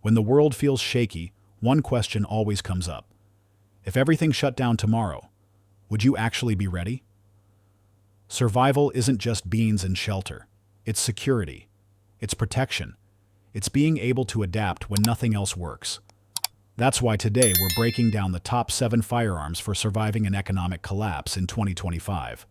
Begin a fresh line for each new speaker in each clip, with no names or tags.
When the world feels shaky, one question always comes up. If everything shut down tomorrow, would you actually be ready? Survival isn't just beans and shelter. It's security. It's protection. It's being able to adapt when nothing else works. That's why today we're breaking down the top 7 firearms for surviving an economic collapse in 2025.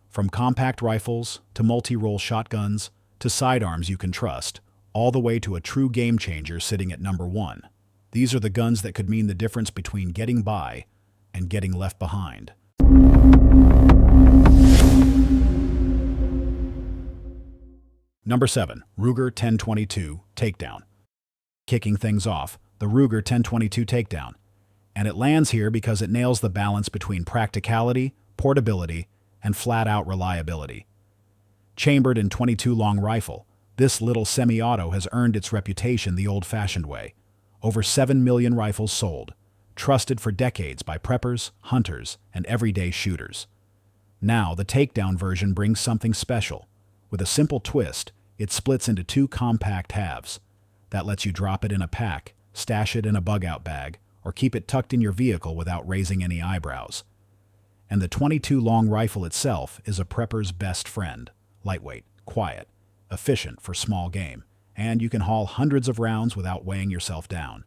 From compact rifles to multi-role shotguns to sidearms you can trust, all the way to a true game changer sitting at number 1. These are the guns that could mean the difference between getting by and getting left behind. Number 7. Ruger 1022 Takedown. Kicking things off, the Ruger 1022 Takedown. And it lands here because it nails the balance between practicality, portability, and flat-out reliability. Chambered in .22 long rifle, this little semi-auto has earned its reputation the old-fashioned way. Over 7 million rifles sold, trusted for decades by preppers, hunters, and everyday shooters. Now, the Takedown version brings something special. With a simple twist, it splits into 2 compact halves. That lets you drop it in a pack, stash it in a bug-out bag, or keep it tucked in your vehicle without raising any eyebrows. And the .22 long rifle itself is a prepper's best friend. Lightweight, quiet, efficient for small game, and you can haul hundreds of rounds without weighing yourself down.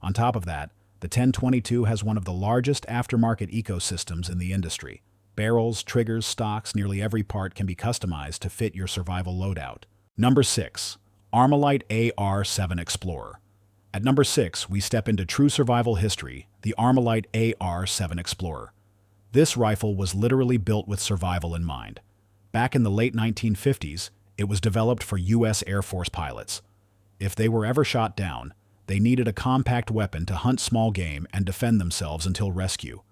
On top of that, the 1022 has one of the largest aftermarket ecosystems in the industry. Barrels, triggers, stocks, nearly every part can be customized to fit your survival loadout. Number 6. Armalite AR-7 Explorer. At number 6, we step into true survival history, the Armalite AR-7 Explorer. This rifle was literally built with survival in mind. Back in the late 1950s, it was developed for U.S. Air Force pilots. If they were ever shot down, they needed a compact weapon to hunt small game and defend themselves until rescue.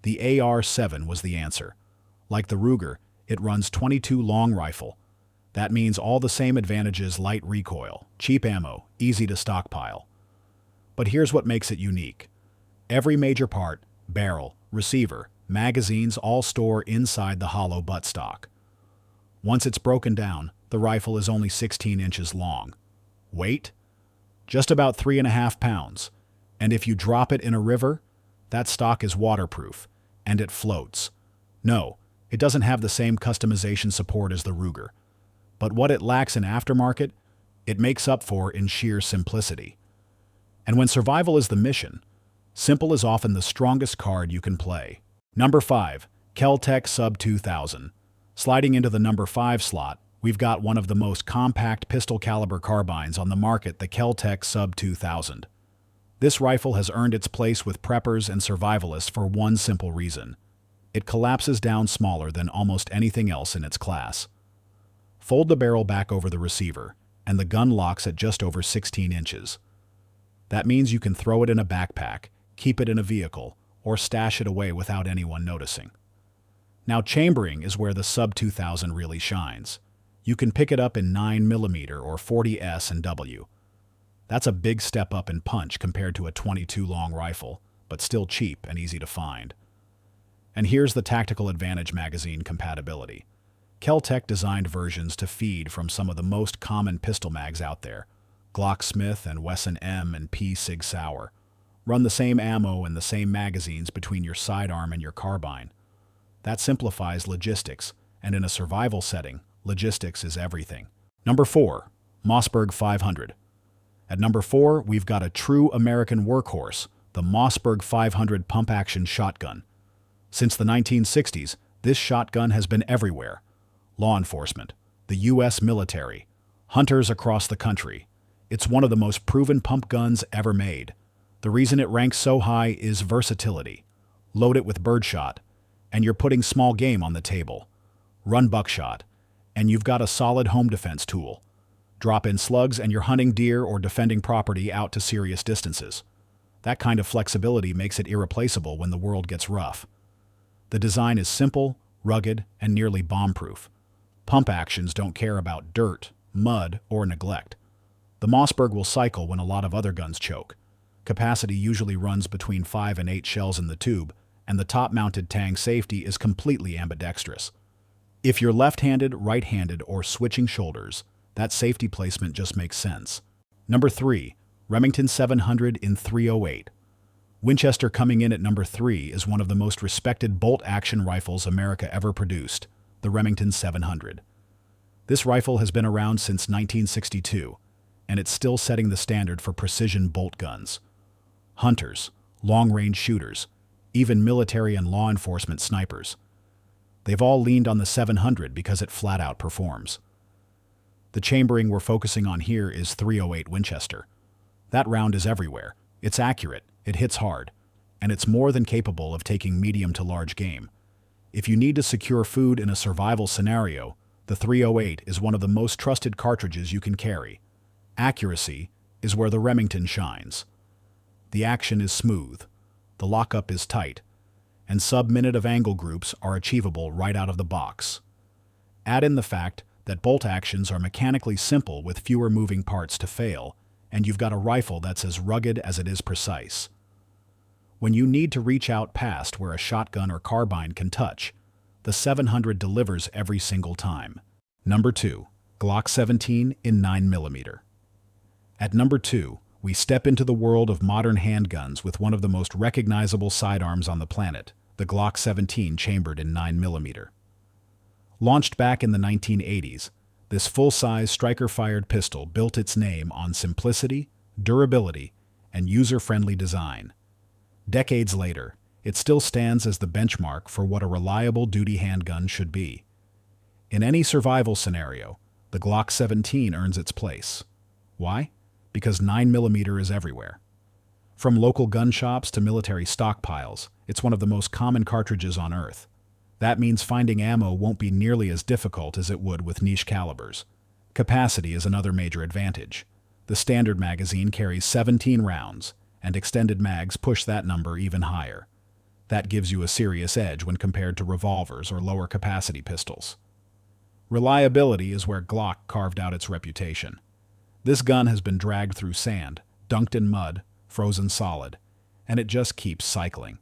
The AR-7 was the answer. Like the Ruger, it runs .22 long rifle. That means all the same advantages: light recoil, cheap ammo, easy to stockpile. But here's what makes it unique. Every major part, barrel, receiver, magazines all store inside the hollow buttstock. Once it's broken down, the rifle is only 16 inches long. Weight? Just about 3.5 pounds. And if you drop it in a river, that stock is waterproof, and it floats. No, it doesn't have the same customization support as the Ruger. But what it lacks in aftermarket, it makes up for in sheer simplicity. And when survival is the mission, simple is often the strongest card you can play. Number 5. Kel-Tec Sub-2000. Sliding into the number 5 slot, we've got one of the most compact pistol-caliber carbines on the market, the Kel-Tec Sub-2000. This rifle has earned its place with preppers and survivalists for one simple reason. It collapses down smaller than almost anything else in its class. Fold the barrel back over the receiver, and the gun locks at just over 16 inches. That means you can throw it in a backpack, keep it in a vehicle, or stash it away without anyone noticing. Now, chambering is where the Sub-2000 really shines. You can pick it up in 9mm or 40 S&W. That's a big step up in punch compared to a .22 long rifle, but still cheap and easy to find. And here's the tactical advantage: magazine compatibility. Kel-Tec designed versions to feed from some of the most common pistol mags out there. Glock Smith and Wesson M and P Sig Sauer. Run the same ammo and the same magazines between your sidearm and your carbine. That simplifies logistics, and in a survival setting, logistics is everything. Number 4. Mossberg 500. At number 4, we've got a true American workhorse, the Mossberg 500 pump-action shotgun. Since the 1960s, this shotgun has been everywhere. Law enforcement, the U.S. military, hunters across the country. It's one of the most proven pump guns ever made. The reason it ranks so high is versatility. Load it with birdshot, and you're putting small game on the table. Run buckshot, and you've got a solid home defense tool. Drop in slugs and you're hunting deer or defending property out to serious distances. That kind of flexibility makes it irreplaceable when the world gets rough. The design is simple, rugged, and nearly bomb-proof. Pump actions don't care about dirt, mud, or neglect. The Mossberg will cycle when a lot of other guns choke. Capacity usually runs between 5 and 8 shells in the tube, and the top-mounted tang safety is completely ambidextrous. If you're left-handed, right-handed, or switching shoulders, that safety placement just makes sense. Number 3. Remington 700 in 308. Winchester coming in at number 3 is one of the most respected bolt-action rifles America ever produced, the Remington 700. This rifle has been around since 1962, and it's still setting the standard for precision bolt guns. Hunters, long-range shooters, even military and law enforcement snipers. They've all leaned on the 700 because it flat-out performs. The chambering we're focusing on here is .308 Winchester. That round is everywhere. It's accurate, it hits hard, and it's more than capable of taking medium to large game. If you need to secure food in a survival scenario, the .308 is one of the most trusted cartridges you can carry. Accuracy is where the Remington shines. The action is smooth, the lockup is tight, and sub-minute of angle groups are achievable right out of the box. Add in the fact that bolt actions are mechanically simple with fewer moving parts to fail, and you've got a rifle that's as rugged as it is precise. When you need to reach out past where a shotgun or carbine can touch, the 700 delivers every single time. Number 2. Glock 17 in 9mm. At number 2, we step into the world of modern handguns with one of the most recognizable sidearms on the planet, the Glock 17 chambered in 9mm. Launched back in the 1980s, this full-size striker-fired pistol built its name on simplicity, durability, and user-friendly design. Decades later, it still stands as the benchmark for what a reliable duty handgun should be. In any survival scenario, the Glock 17 earns its place. Why? Because 9mm is everywhere. From local gun shops to military stockpiles, it's one of the most common cartridges on Earth. That means finding ammo won't be nearly as difficult as it would with niche calibers. Capacity is another major advantage. The standard magazine carries 17 rounds, and extended mags push that number even higher. That gives you a serious edge when compared to revolvers or lower capacity pistols. Reliability is where Glock carved out its reputation. This gun has been dragged through sand, dunked in mud, frozen solid, and it just keeps cycling.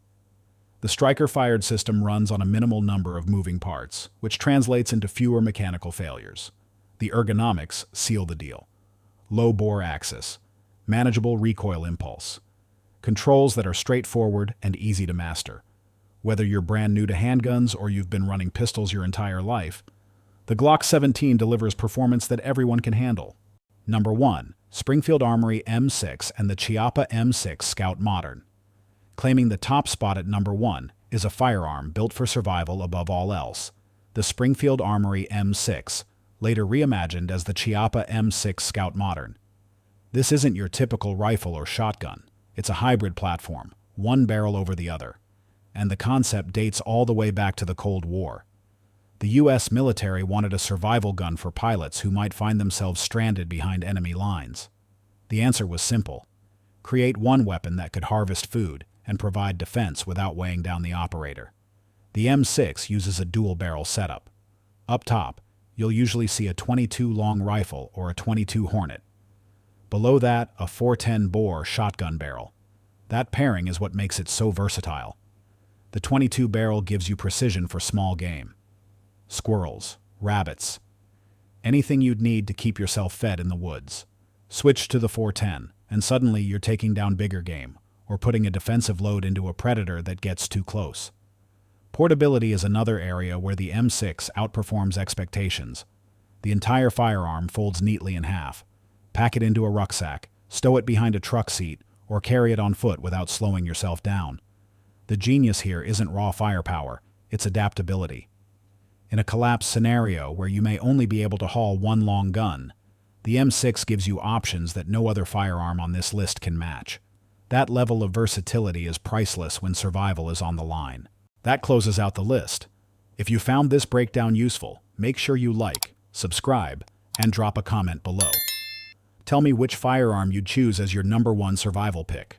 The striker-fired system runs on a minimal number of moving parts, which translates into fewer mechanical failures. The ergonomics seal the deal. Low bore axis, manageable recoil impulse, controls that are straightforward and easy to master. Whether you're brand new to handguns or you've been running pistols your entire life, the Glock 17 delivers performance that everyone can handle. Number 1. Springfield Armory M6 and the Chiappa M6 Scout Modern. Claiming the top spot at number 1 is a firearm built for survival above all else, the Springfield Armory M6, later reimagined as the Chiappa M6 Scout Modern. This isn't your typical rifle or shotgun. It's a hybrid platform, one barrel over the other. And the concept dates all the way back to the Cold War. The U.S. military wanted a survival gun for pilots who might find themselves stranded behind enemy lines. The answer was simple. Create one weapon that could harvest food and provide defense without weighing down the operator. The M6 uses a dual-barrel setup. Up top, you'll usually see a .22 long rifle or a .22 Hornet. Below that, a .410 bore shotgun barrel. That pairing is what makes it so versatile. The .22 barrel gives you precision for small game. Squirrels, rabbits, anything you'd need to keep yourself fed in the woods. Switch to the .410, and suddenly you're taking down bigger game, or putting a defensive load into a predator that gets too close. Portability is another area where the M6 outperforms expectations. The entire firearm folds neatly in half. Pack it into a rucksack, stow it behind a truck seat, or carry it on foot without slowing yourself down. The genius here isn't raw firepower, it's adaptability. In a collapse scenario where you may only be able to haul one long gun, the M6 gives you options that no other firearm on this list can match. That level of versatility is priceless when survival is on the line. That closes out the list. If you found this breakdown useful, make sure you like, subscribe, and drop a comment below. Tell me which firearm you'd choose as your number 1 survival pick.